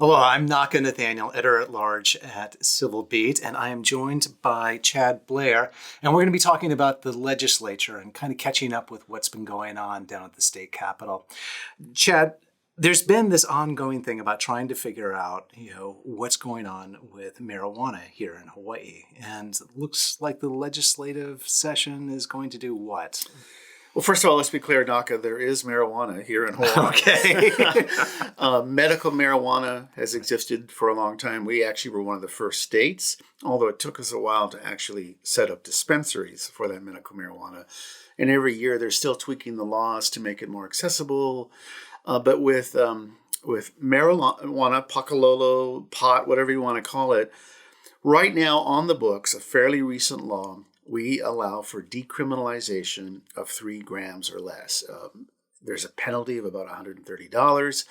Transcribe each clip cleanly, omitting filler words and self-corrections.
Hello, I'm Naka Nathaniel, editor-at-large at Civil Beat, and I am joined by Chad Blair, and we're going to be talking about the legislature and kind of catching up with what's been going on down at the state capitol. Chad, there's been this ongoing thing about trying to figure out, what's going on with marijuana here in Hawaii, and it looks like the legislative session is going to do what? Well, first of all, let's be clear, Naka, there is marijuana here in Hawaii. Okay. Medical marijuana has existed for a long time. We actually were one of the first states, although it took us a while to actually set up dispensaries for that medical marijuana. And every year they're still tweaking the laws to make it more accessible. But with marijuana, pakalolo, pot, whatever you want to call it, right now on the books, a fairly recent law, we allow for decriminalization of 3 grams or less. There's a penalty of about $130.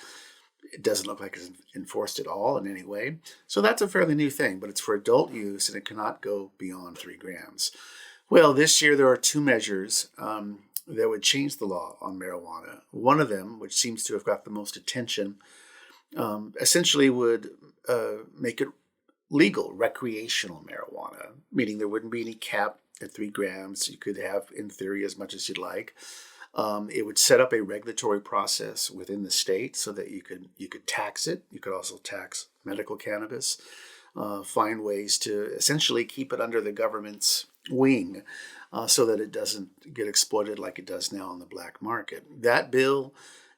It doesn't look like it's enforced at all in any way. So that's a fairly new thing, but it's for adult use and it cannot go beyond 3 grams. Well, this year there are 2 measures that would change the law on marijuana. One of them, which seems to have got the most attention, essentially would make it legal recreational marijuana, meaning there wouldn't be any cap at 3 grams. You could have, in theory, as much as you'd like. It would set up a regulatory process within the state so that you could tax it. You could also tax medical cannabis, find ways to essentially keep it under the government's wing so that it doesn't get exploited like it does now on the black market. That bill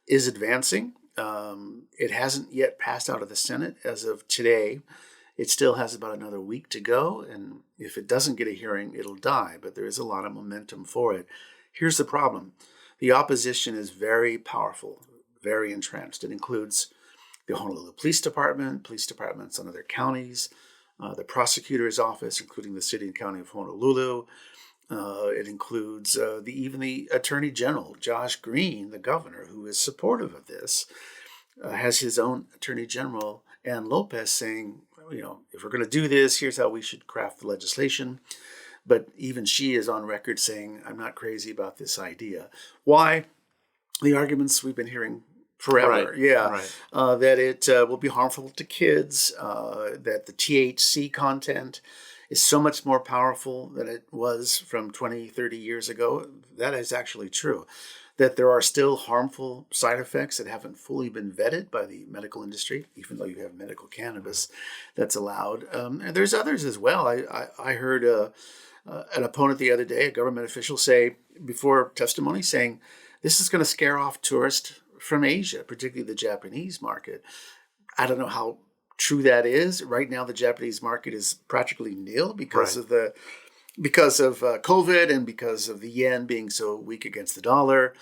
is advancing. It hasn't yet passed out of the Senate as of today. It still has about another week to go, and if it doesn't get a hearing, it'll die, but there is a lot of momentum for it. Here's the problem. The opposition is very powerful, very entrenched. It includes the Honolulu Police departments in other counties, the prosecutor's office, including the city and county of Honolulu. It includes even the Attorney General, Josh Green, the governor, who is supportive of this, has his own Attorney General, Ann Lopez, saying, if we're going to do this, here's how we should craft the legislation. But even she is on record saying, I'm not crazy about this idea. Why? The arguments we've been hearing forever. Right. Yeah. Right. That it will be harmful to kids, that the THC content is so much more powerful than it was from 20, 30 years ago. That is actually true. That there are still harmful side effects that haven't fully been vetted by the medical industry, even though you have medical cannabis that's allowed. And there's others as well. I heard an opponent the other day, a government official, say before testimony, saying this is going to scare off tourists from Asia, particularly the Japanese market. I don't know how true that is. Right now, the Japanese market is practically nil because of COVID and because of the yen being so weak against the dollar.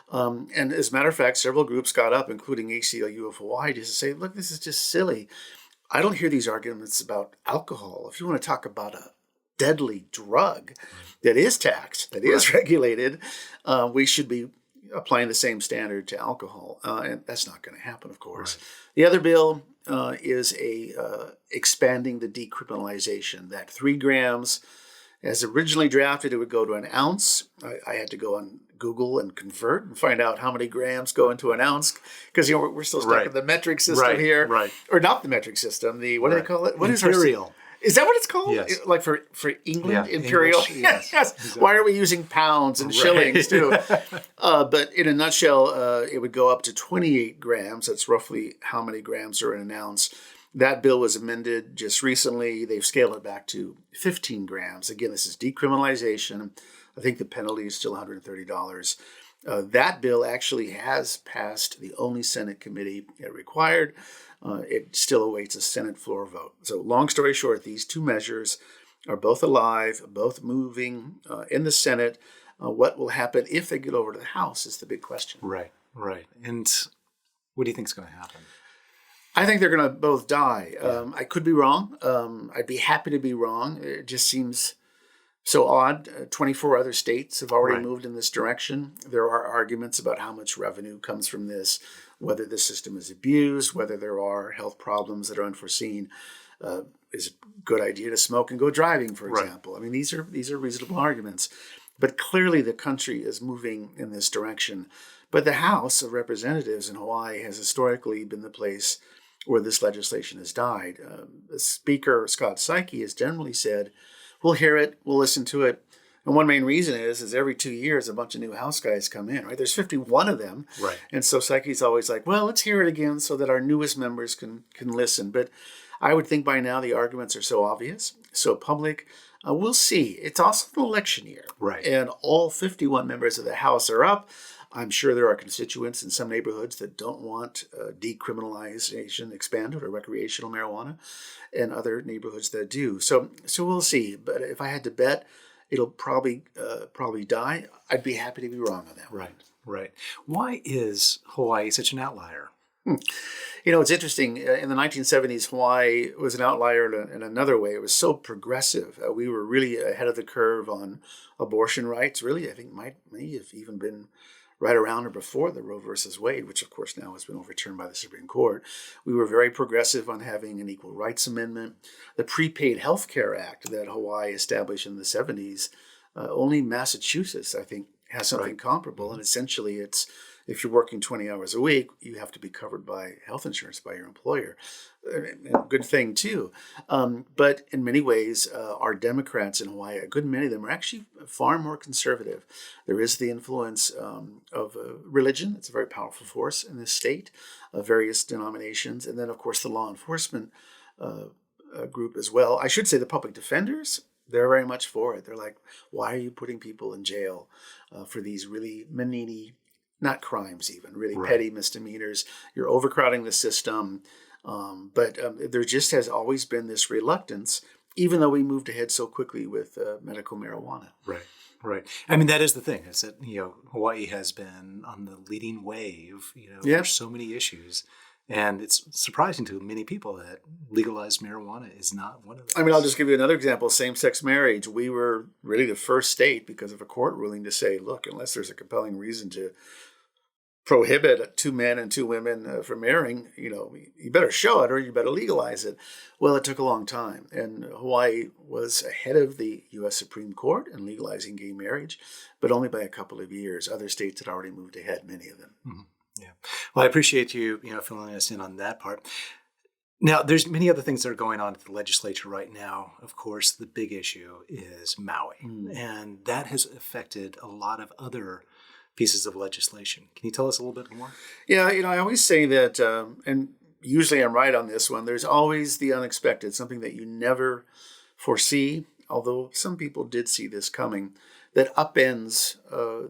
And as a matter of fact, several groups got up, including ACLU of Hawaii, to say, look, this is just silly. I don't hear these arguments about alcohol. If you want to talk about a deadly drug that is taxed, that is regulated, we should be applying the same standard to alcohol. And that's not going to happen, of course. Right. The other bill is expanding the decriminalization, that 3 grams. As originally drafted, it would go to an ounce. I had to go on Google and convert and find out how many grams go into an ounce because we're still stuck in the metric system here, or not the metric system. The what do they call it? What Imperial. Is that what it's called? Yes. Like for England, imperial. English, yes. Exactly. Why are we using pounds and shillings too? But in a nutshell, it would go up to 28 grams. That's roughly how many grams are in an ounce. That bill was amended just recently. They've scaled it back to 15 grams. Again, this is decriminalization. I think the penalty is still $130. That bill actually has passed the only Senate committee it required. It still awaits a Senate floor vote. So long story short, these 2 measures are both alive, both moving in the Senate. What will happen if they get over to the House is the big question. Right. And what do you think is going to happen? I think they're going to both die. I could be wrong. I'd be happy to be wrong. It just seems so odd. 24 other states have already moved in this direction. There are arguments about how much revenue comes from this, whether the system is abused, whether there are health problems that are unforeseen. Is it a good idea to smoke and go driving, for example? I mean, these are reasonable arguments. But clearly the country is moving in this direction. But the House of Representatives in Hawaii has historically been the place where this legislation has died. The Speaker, Scott Psyche, has generally said, we'll hear it, we'll listen to it. And one main reason is every 2 years, a bunch of new House guys come in, right? There's 51 of them. Right. And so Psyche's always like, well, let's hear it again so that our newest members can listen. But I would think by now the arguments are so obvious, so public. We'll see. It's also an election year. Right. And all 51 members of the House are up. I'm sure there are constituents in some neighborhoods that don't want decriminalization expanded or recreational marijuana, and other neighborhoods that do. So we'll see. But if I had to bet, it'll probably die. I'd be happy to be wrong on that. Right. Why is Hawaii such an outlier? It's interesting. In the 1970s, Hawaii was an outlier in another way. It was so progressive. We were really ahead of the curve on abortion rights. Really, I think may have even been right around or before the Roe versus Wade, which of course now has been overturned by the Supreme Court. We were very progressive on having an Equal Rights Amendment. The Prepaid Health Care Act that Hawaii established in the 70s, only Massachusetts, I think, has something comparable. And essentially it's, if you're working 20 hours a week, you have to be covered by health insurance by your employer. A good thing too. But in many ways, our Democrats in Hawaii, a good many of them are actually far more conservative. There is the influence of religion. It's a very powerful force in this state, various denominations. And then, of course, the law enforcement group as well. I should say the public defenders, they're very much for it. They're like, why are you putting people in jail for these really manini, not crimes even, really petty misdemeanors? You're overcrowding the system. But there just has always been this reluctance, even though we moved ahead so quickly with medical marijuana. Right. I mean, that is the thing, is that, Hawaii has been on the leading wave, for so many issues. And it's surprising to many people that legalized marijuana is not one of those. I mean, I'll just give you another example. Same-sex marriage. We were really the first state, because of a court ruling, to say, look, unless there's a compelling reason to prohibit 2 men and 2 women from marrying, you better show it or you better legalize it. Well, it took a long time. And Hawaii was ahead of the U.S. Supreme Court in legalizing gay marriage, but only by a couple of years. Other states had already moved ahead, many of them. Mm-hmm. Yeah. Well, I appreciate you, filling us in on that part. Now, there's many other things that are going on at the legislature right now. Of course, the big issue is Maui, and that has affected a lot of other pieces of legislation. Can you tell us a little bit more? Yeah, I always say that, and usually I'm right on this one, there's always the unexpected, something that you never foresee, although some people did see this coming, that upends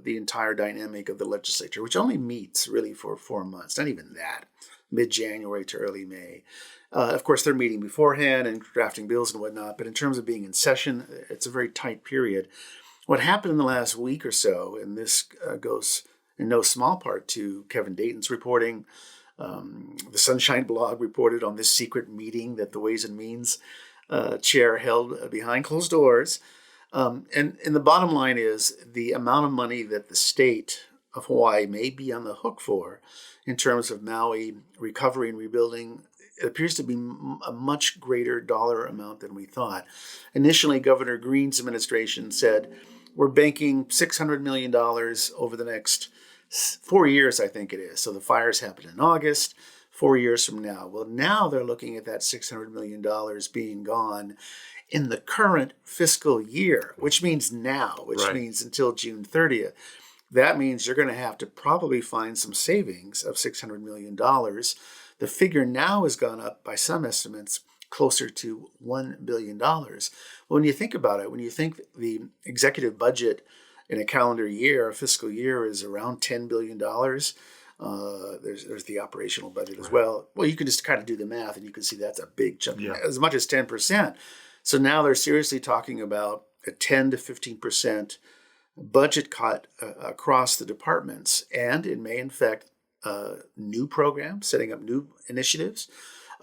the entire dynamic of the legislature, which only meets really for 4 months, not even that, mid-January to early May. Of course, they're meeting beforehand and drafting bills and whatnot, but in terms of being in session, it's a very tight period. What happened in the last week or so, and this goes in no small part to Kevin Dayton's reporting, the Sunshine blog reported on this secret meeting that the Ways and Means chair held behind closed doors. And the bottom line is the amount of money that the state of Hawaii may be on the hook for in terms of Maui recovery and rebuilding, it appears to be a much greater dollar amount than we thought. Initially, Governor Green's administration said, we're banking $600 million over the next 4 years, I think it is. So the fires happened in August, 4 years from now. Well, now they're looking at that $600 million being gone in the current fiscal year, which means now, which means until June 30th. That means you're going to have to probably find some savings of $600 million. The figure now has gone up by some estimates closer to $1 billion. Well, when you think about it, when you think the executive budget in a calendar year, a fiscal year, is around $10 billion, there's the operational budget as well. Well, you can just kind of do the math and you can see that's a big chunk, as much as 10%. So now they're seriously talking about a 10 to 15% budget cut across the departments. And it may, in fact, new programs, setting up new initiatives.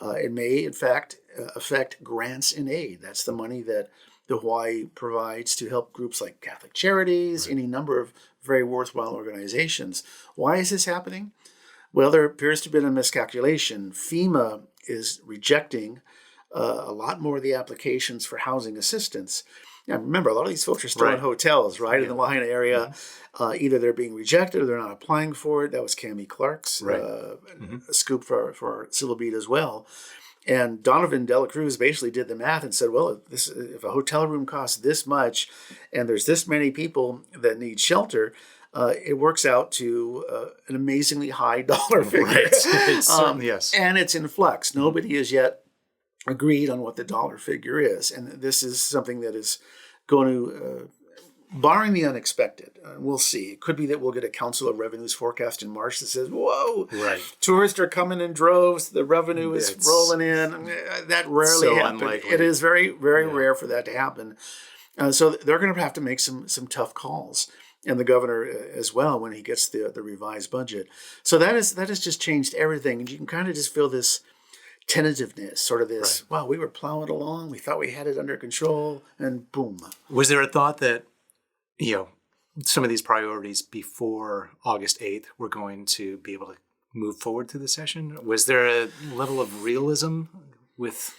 It may, in fact, affect grants and aid. That's the money that the Hawaii provides to help groups like Catholic Charities, any number of very worthwhile organizations. Why is this happening? Well, there appears to have been a miscalculation. FEMA is rejecting a lot more of the applications for housing assistance. Yeah, remember, a lot of these folks are still in hotels, right, in the Lahaina area. Either they're being rejected or they're not applying for it. That was Cammie Clark's scoop for Civil Beat as well. And Donovan Dela Cruz basically did the math and said, well, if a hotel room costs this much and there's this many people that need shelter, it works out to an amazingly high dollar figure. Right. Yes. And it's in flux. Nobody has yet agreed on what the dollar figure is. And this is something that is going to, barring the unexpected, we'll see. It could be that we'll get a Council of Revenues forecast in March that says, whoa, tourists are coming in droves, the revenue is rolling in. That rarely happens. Unlikely. It is very, very rare for that to happen. So they're going to have to make some tough calls. And the governor as well when he gets the revised budget. So that has just changed everything. And you can kind of just feel this tentativeness, sort of this, wow, we were plowing along, we thought we had it under control, and boom. Was there a thought that, some of these priorities before August 8th were going to be able to move forward through the session? Was there a level of realism with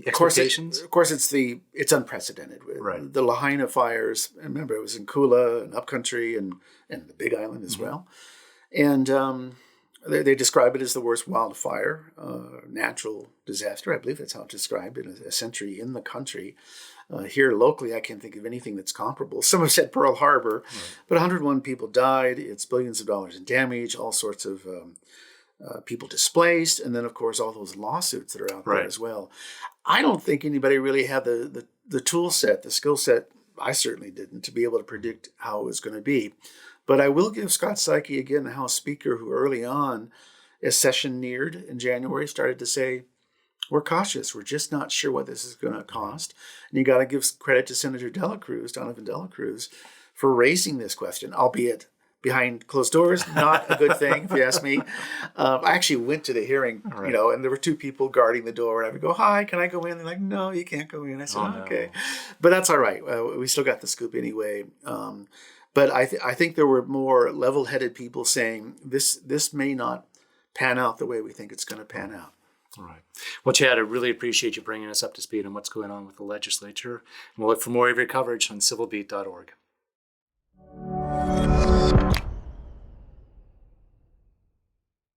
expectations? Of course, it's unprecedented. Right. The Lahaina fires, remember, it was in Kula and Upcountry and the Big Island as well. And they describe it as the worst wildfire, natural disaster. I believe that's how it's described in a century in the country. Here locally, I can't think of anything that's comparable. Some have said Pearl Harbor, but 101 people died. It's billions of dollars in damage, all sorts of people displaced, and then, of course, all those lawsuits that are out there as well. I don't think anybody really had the tool set, the skill set, I certainly didn't, to be able to predict how it was going to be. But I will give Scott Psyche, again, the House Speaker, who early on, as session neared in January, started to say, we're cautious. We're just not sure what this is going to cost. And you got to give credit to Senator Donovan Dela Cruz, for raising this question, albeit behind closed doors, not a good thing, if you ask me. I actually went to the hearing, and there were two people guarding the door. And I would go, hi, can I go in? They're like, no, you can't go in. I said, okay. But that's all right. We still got the scoop anyway. But I think there were more level-headed people saying this may not pan out the way we think it's going to pan out. All right. Well, Chad, I really appreciate you bringing us up to speed on what's going on with the legislature. And we'll look for more of your coverage on civilbeat.org.